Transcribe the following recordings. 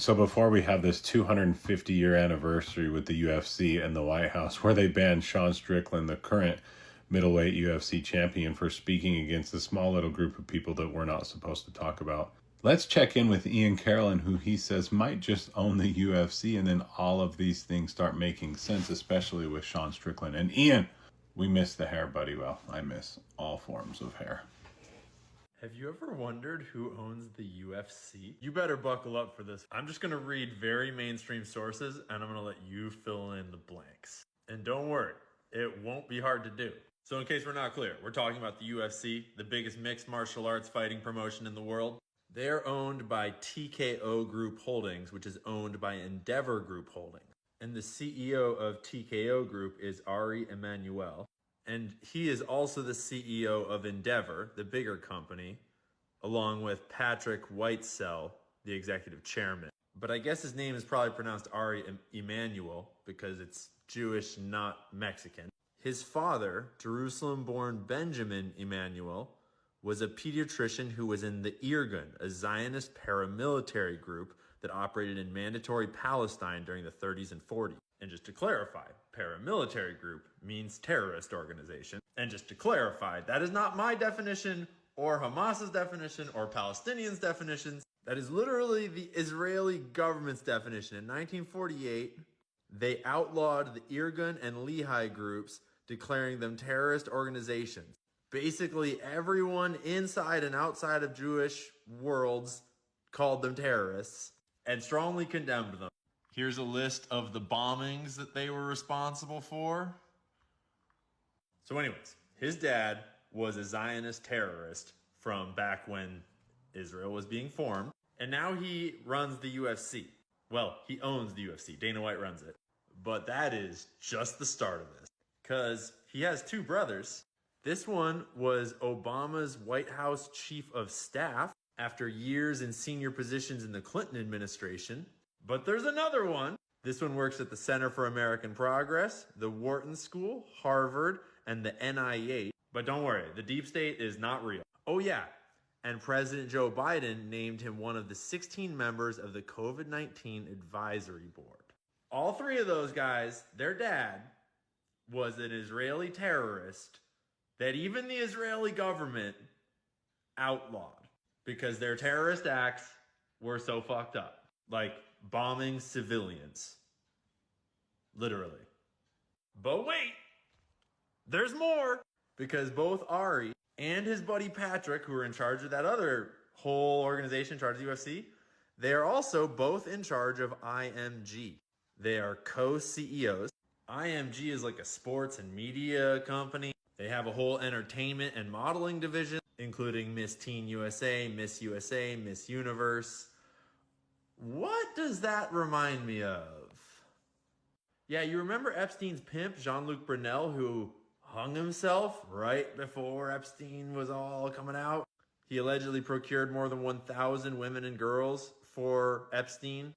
So before we have this 250-year anniversary with the UFC and the White House, where they banned Sean Strickland, the current middleweight UFC champion, for speaking against a small little group of people that we're not supposed to talk about, let's check in with Ian Carolin, who he says might just own the UFC, and then all of these things start making sense, especially with Sean Strickland. And Ian, we miss the hair, buddy. Well, I miss all forms of hair. Have you ever wondered who owns the UFC? You better buckle up for this. I'm just gonna read very mainstream sources and I'm gonna let you fill in the blanks. And don't worry, it won't be hard to do. So in case we're not clear, we're talking about the UFC, the biggest mixed martial arts fighting promotion in the world. They're owned by TKO Group Holdings, which is owned by Endeavor Group Holdings. And the CEO of TKO Group is Ari Emanuel. And he is also the CEO of Endeavor, the bigger company, along with Patrick Whitesell, the executive chairman. But I guess his name is probably pronounced Ari Emanuel because it's Jewish, not Mexican. His father, Jerusalem-born Benjamin Emanuel, was a pediatrician who was in the Irgun, a Zionist paramilitary group that operated in Mandatory Palestine during the 30s and 40s. And just to clarify, paramilitary group means terrorist organization. And just to clarify, that is not my definition or Hamas's definition or Palestinians' definitions. That is literally the Israeli government's definition. In 1948, they outlawed the Irgun and Lehi groups, declaring them terrorist organizations. Basically, everyone inside and outside of Jewish worlds called them terrorists and strongly condemned them. Here's a list of the bombings that they were responsible for. So anyways, his dad was a Zionist terrorist from back when Israel was being formed. And now he runs the UFC. Well, he owns the UFC. Dana White runs it. But that is just the start of this. Because he has two brothers. This one was Obama's White House chief of staff after years in senior positions in the Clinton administration. But there's another one. This one works at the Center for American Progress, the Wharton School, Harvard, and the NIH. But don't worry, the deep state is not real. Oh yeah, and President Joe Biden named him one of the 16 members of the COVID-19 Advisory Board. All three of those guys, their dad was an Israeli terrorist that even the Israeli government outlawed because their terrorist acts were so fucked up. Like bombing civilians. Literally. But wait! There's more! Because both Ari and his buddy Patrick, who are in charge of that other whole organization in charge of the UFC, they are also both in charge of IMG. They are co-CEOs. IMG is like a sports and media company. They have a whole entertainment and modeling division, including Miss Teen USA, Miss Universe. What does that remind me of? Yeah, you remember Epstein's pimp, Jean-Luc Brunel, who hung himself right before Epstein was all coming out? He allegedly procured more than 1,000 women and girls for Epstein.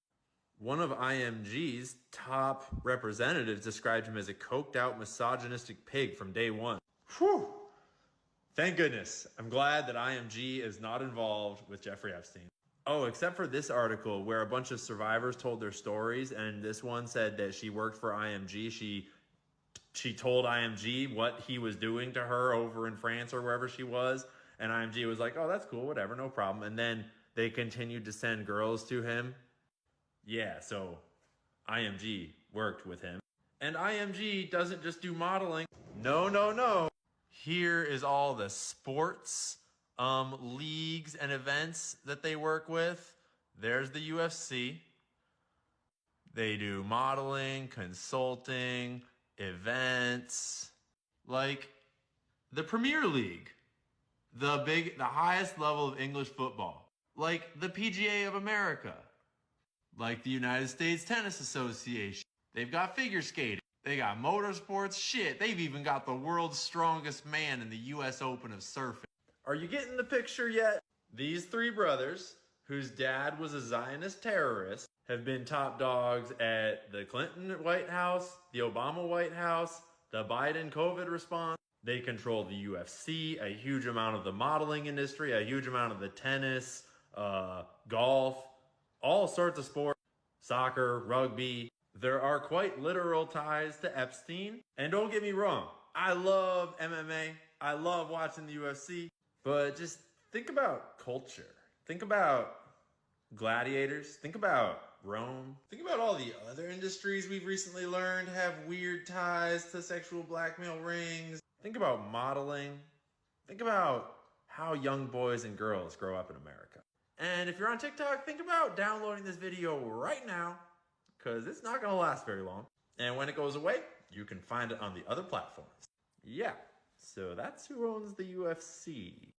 One of IMG's top representatives described him as a coked out misogynistic pig from day one. Whew! Thank goodness. I'm glad that IMG is not involved with Jeffrey Epstein. Oh, except for this article where a bunch of survivors told their stories, and this one said that she worked for IMG. She told IMG what he was doing to her over in France or wherever she was, and IMG was like, oh, that's cool, whatever, no problem. And then they continued to send girls to him. Yeah, so IMG worked with him. And IMG doesn't just do modeling. No. Here is all the sports leagues and events that they work with. There's the UFC. They do modeling, consulting, events, like the Premier League, the highest level of English football, like the PGA of America, like the United States Tennis Association. They've got figure skating. They got motorsports. Shit, they've even got the world's strongest man in the US Open of surfing. Are you getting the picture yet? These three brothers, whose dad was a Zionist terrorist, have been top dogs at the Clinton White House, the Obama White House, the Biden COVID response. They control the UFC, a huge amount of the modeling industry, a huge amount of the tennis, golf, all sorts of sports. soccer, rugby. There are quite literal ties to Epstein. And don't get me wrong, I love MMA. I love watching the UFC. But just think about culture. Think about gladiators. Think about Rome. Think about all the other industries we've recently learned have weird ties to sexual blackmail rings. Think about modeling. Think about how young boys and girls grow up in America. And if you're on TikTok, think about downloading this video right now, because it's not going to last very long. And when it goes away, you can find it on the other platforms. Yeah, so that's who owns the UFC.